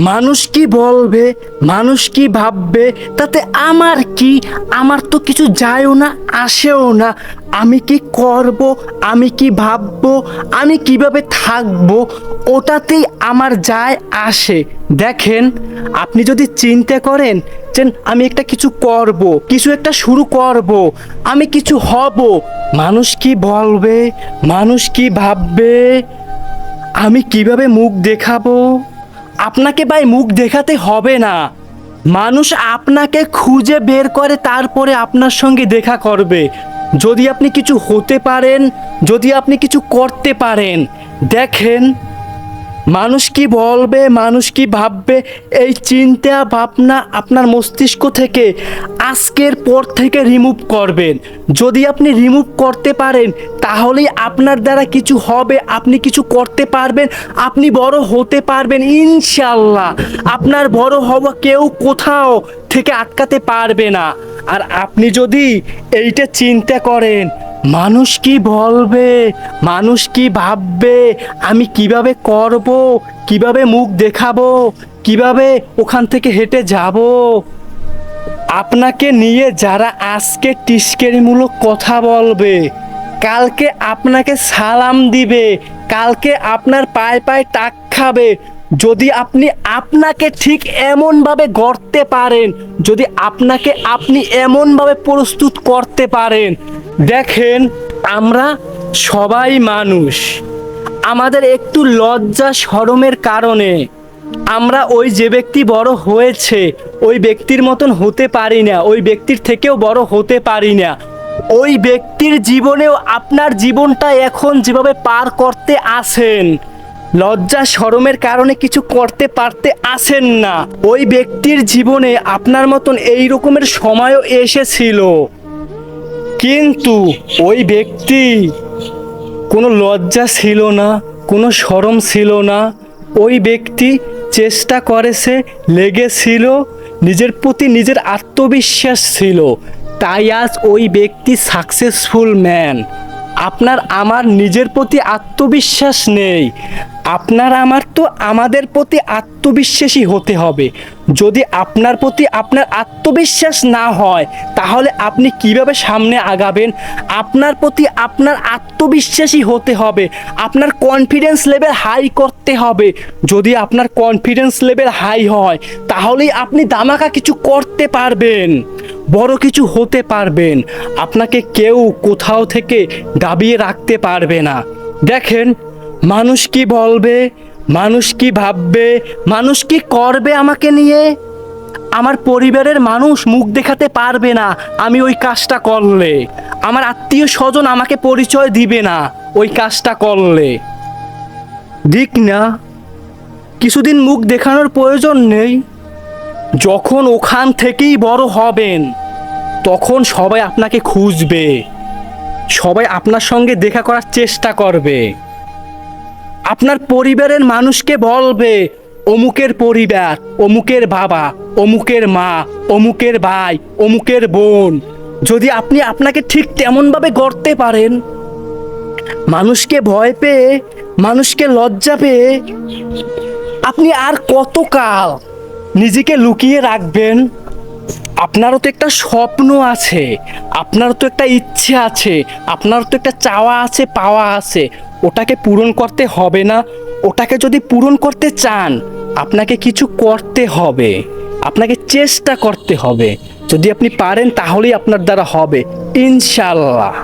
মানুষ কি বলবে, মানুষ কি ভাববে, তাতে আমার কি? আমার তো কিছু যায়ও না, আসেও না। আমি কি করব, আমি কি ভাববো, আমি কিভাবে থাকবো, ওটাতেই আমার যায় আসে। দেখেন, আপনি যদি চিন্তা করেন যে আমি একটা কিছু করব, কিছু একটা শুরু করব, আমি কিছু হব, মানুষ কি বলবে, মানুষ কি ভাববে, আমি কিভাবে মুখ দেখাবো, আপনাকে ভাই মুখ দেখাতে হবে না। মানুষ আপনাকে খুঁজে বের করে তারপরে আপনার সঙ্গে দেখা করবে। যদি আপনি কিছু হতে পারেন, যদি আপনি কিছু করতে পারেন। দেখেন, মানুষ কি বলবে, মানুষ কি ভাববে, এই চিন্তা ভাবনা আপনার মস্তিষ্ক থেকে আজকের পর থেকে রিমুভ করবেন। যদি আপনি রিমুভ করতে পারেন তাহলেই আপনার দ্বারা কিছু হবে, আপনি কিছু করতে পারবেন, আপনি বড় হতে পারবেন ইনশাল্লাহ। আপনার বড় হওয়া কেউ কোথাও থেকে আটকাতে পারবে না। আর আপনি যদি এইটা চিন্তা করেন, মানুষ কি বলবে, মানুষ কি ভাববে, আমি কিভাবে করব, কিভাবে মুখ দেখাবো, কিভাবে ওখান থেকে হেঁটে যাব, আপনাকে নিয়ে যারা আজকে টিস্কেরিমূলক কথা বলবে, কালকে আপনাকে সালাম দিবে, কালকে আপনার পায়ে পায়ে টাক খাবে, যদি আপনি আপনাকে ঠিক এমনভাবে গড়তে পারেন, যদি আপনাকে আপনি এমনভাবে প্রস্তুত করতে পারেন। দেখেন, আমরা সবাই মানুষ, আমাদের একটু লজ্জা শরমের কারণে আমরা ওই যে ব্যক্তি বড় হয়েছে ওই ব্যক্তির মতন হতে পারি না, ওই ব্যক্তির থেকেও বড় হতে পারি না। ওই ব্যক্তির জীবনেও আপনার জীবনটা এখন যেভাবে পার করতে আসেন, লজ্জা শরমের কারণে কিছু করতে পারতে আসেন না। ওই ব্যক্তির জীবনে আপনার মতন এই রকমের সময়ও এসেছিল, কিন্তু ওই ব্যক্তি কোনো লজ্জা ছিল না, কোনো শরম ছিল না। ওই ব্যক্তি চেষ্টা করেছে, লেগেছিল, নিজের প্রতি নিজের আত্মবিশ্বাস ছিল, তাই আজ ওই ব্যক্তি সাকসেসফুল ম্যান। আপনার আমার নিজের প্রতি আত্মবিশ্বাস নেই, আপনার আমার তো আমাদের প্রতি আত্মবিশ্বাসী হতে হবে। যদি আপনার প্রতি আপনার আত্মবিশ্বাস না হয় তাহলে আপনি কিভাবে সামনে আগাবেন? আপনার প্রতি আপনার আত্মবিশ্বাসী হতে হবে, আপনার কনফিডেন্স লেভেল হাই করতে হবে। যদি আপনার কনফিডেন্স লেভেল হাই হয় তাহলেই আপনি দামাকা কিছু করতে পারবেন, বড় কিছু হতে পারবেন। আপনাকে কেউ কোথাও থেকে দাবিয়ে রাখতে পারবে না। দেখেন, মানুষ কি বলবে, মানুষ কি ভাববে, মানুষ কি করবে আমাকে নিয়ে, আমার পরিবারের মানুষ মুখ দেখাতে পারবে না আমি ওই কাজটা করলে, আমার আত্মীয় স্বজন আমাকে পরিচয় দিবে না ওই কাজটা করলে। দিক না, কিছুদিন মুখ দেখানোর প্রয়োজন নেই। যখন ওখান থেকেই বড় হবেন তখন সবাই আপনাকে খুঁজবে, সবাই আপনার সঙ্গে দেখা করার চেষ্টা করবে। আপনার পরিবারের মানুষকে বলবে, অমুকের পরিবার, অমুকের বাবা, অমুকের মা, অমুকের ভাই, অমুকের বোন। যদি আপনি আপনাকে ঠিক তেমনভাবে গড়তে পারেন, মানুষকে ভয় পেয়ে, মানুষকে লজ্জা পেয়ে আপনি আর কতকাল নিজেকে লুকিয়ে রাখবেন? আপনারও তো একটা স্বপ্ন আছে, আপনারও তো একটা ইচ্ছে আছে, আপনারও তো একটা চাওয়া আছে, পাওয়া আছে, ওটাকে পূরণ করতে হবে না? ওটাকে যদি পূরণ করতে চান আপনাকে কিছু করতে হবে, আপনাকে চেষ্টা করতে হবে। যদি আপনি পারেন তাহলেই আপনার দ্বারা হবে ইনশাল্লাহ।